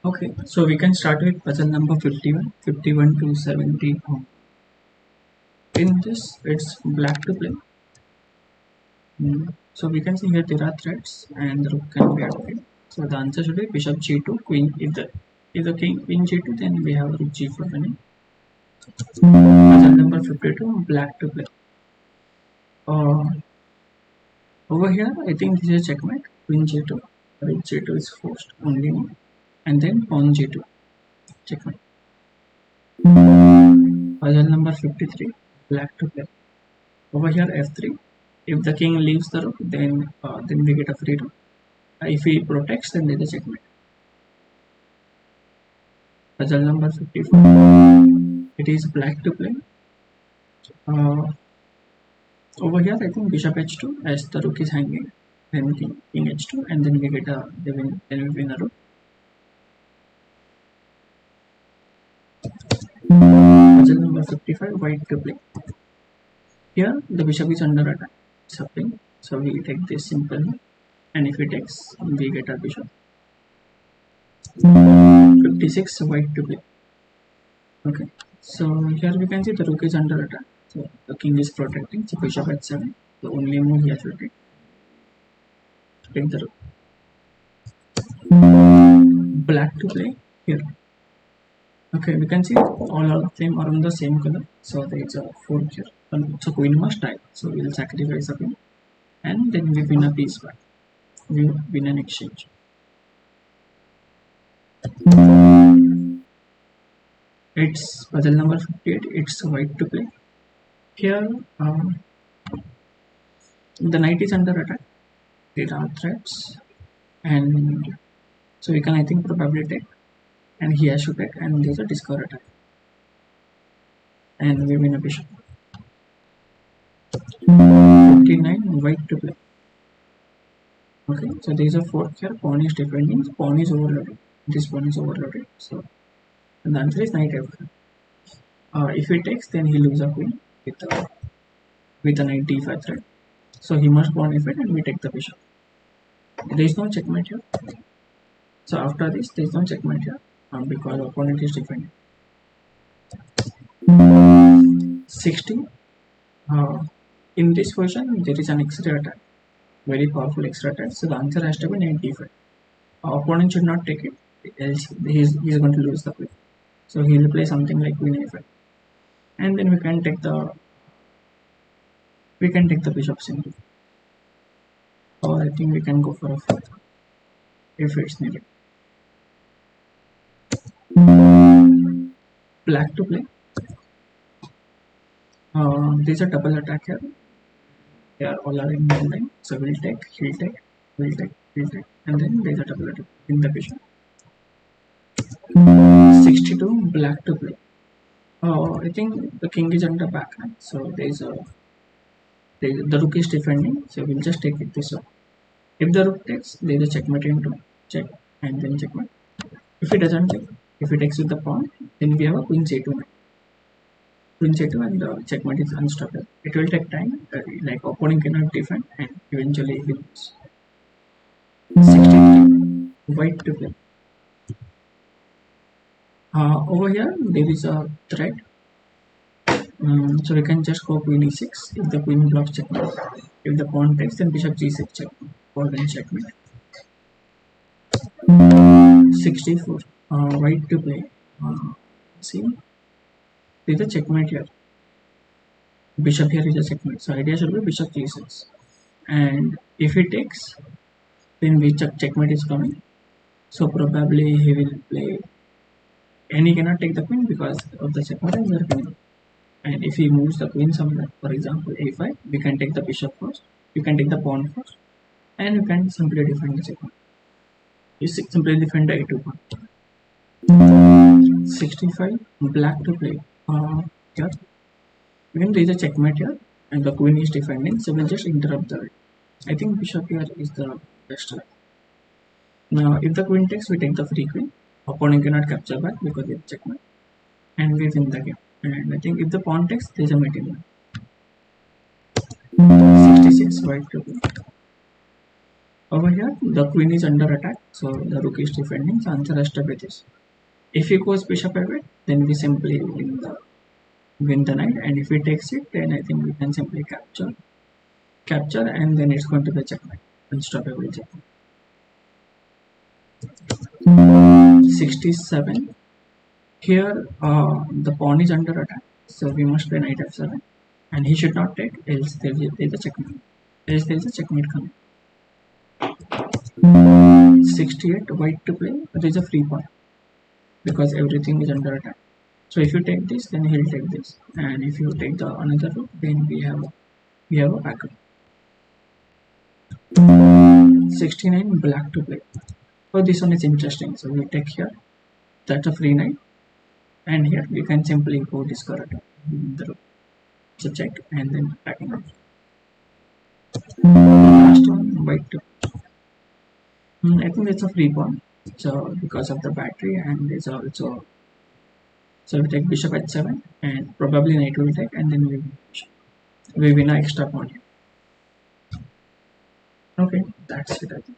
Okay, so we can start with puzzle number 51, 51 to 70. In this, it's black to play. So we can see here there are threats and the rook can be active. So the answer should be bishop g2, queen. If the king queen g2, then we have rook g4 winning. Puzzle number 52, black to play. Uh, Over here, I think this is checkmate. Queen g2, rook g2 is forced only, and then pawn g2, checkmate. Puzzle number 53, black to play. Over here f3. If the king leaves the rook, then we get a free rook. If he protects, then there is a checkmate. Puzzle number 54. It is black to play. Over here, I think bishop h2 as the rook is hanging. Then king h2, and then we get then we win a rook. Puzzle number 55. White to play. Here the bishop is under attack. Something. So we take this simply, and if it takes, we get a bishop. 56. White to play. Okay, so here we can see the rook is under attack. So the king is protecting. So bishop h7. The only move he has to take the rook. Black to play here. Okay, we can see all of them are on the same color. So there is a fork here. So queen must die. So we'll sacrifice a queen, and then we win a piece back. We win an exchange. It's puzzle number 58. It's white to play. Here, the knight is under attack. There are threats, and so we can, I think, probably take, and he has to take, and there's a discover attack, and we win a bishop. 59. White to play. Okay, so there is a fork here. Pawn is defending. Pawn is overloaded. This pawn is overloaded. So the answer is knight f5. If he takes, then he loses a queen with a knight d5 threat. So he must pawn f8, and we take the bishop. There is no checkmate here. So after this, there is no checkmate here because opponent is defending. 60. In this version, there is an extra attack, very powerful extra attack. So the answer has to be knight d5. Opponent should not take it, else he is going to lose the queen. So he will play something like queen a5, and then we can take the bishop simply. Or I think we can go for a fourth if it's needed. Black to play. There's a double attack here. They are all are in one line. So we'll take, he'll take, we'll take, he'll take, and then there's a double attack in the bishop. 62. Black to play. I think the king is under backhand, so the rook is defending. So we'll just take it this way. If the rook takes, there's a checkmate into check, and then checkmate. If it doesn't take, if it takes with the pawn, then we have a queen c2. Queen c2, and the checkmate is unstoppable. It will take time, like opponent cannot defend, and eventually he wins. 63. White to play. Over here there is a threat. So we can just go queen e6. If the queen blocks, checkmate. If the pawn takes, then bishop g6 checkmate, or then checkmate. 64. White to play. See, there is a checkmate here. Bishop here is a checkmate. So idea should be bishop g6, and if he takes, then we checkmate is coming. So probably he will play, and he cannot take the queen because of the checkmate and we are winning. And if he moves the queen somewhere, for example a5, we can take the bishop first, you can take the pawn first, and you can simply defend the checkmate. You simply defend the a2 pawn. 65. Black to play. Here again there is a checkmate here, and the queen is defending, so we'll just interrupt the. I think bishop here is the best way. Now if the queen takes, we take the free queen. Opponent cannot capture back because it's checkmate, and we win the game. And I think if the pawn takes, there is a mate in there. 66. White to play. Over here, the queen is under attack, so the rook is defending. So answer has to be this. If he goes bishop f8, then we simply win the knight, and if he takes it, then I think we can simply capture, and then it's going to be checkmate. Unstoppable checkmate. 67. Here, the pawn is under attack, so we must play knight f7, and he should not take, else there is a checkmate. Else there is a checkmate coming. 68. White to play. There is a free pawn because everything is under attack. So if you take this, then he'll take this, and if you take the another rook, then we have a backup. 69. Black to play. Oh, this one is interesting. So we take here. That's a free knight, and here we can simply go discard the rook. So check, and then attacking up. Last one, white to. I think that's a free pawn. So because of the battery, and there's also, so we take bishop h7, and probably knight will take, and then we win an extra pawn here. Okay, that's it, I think.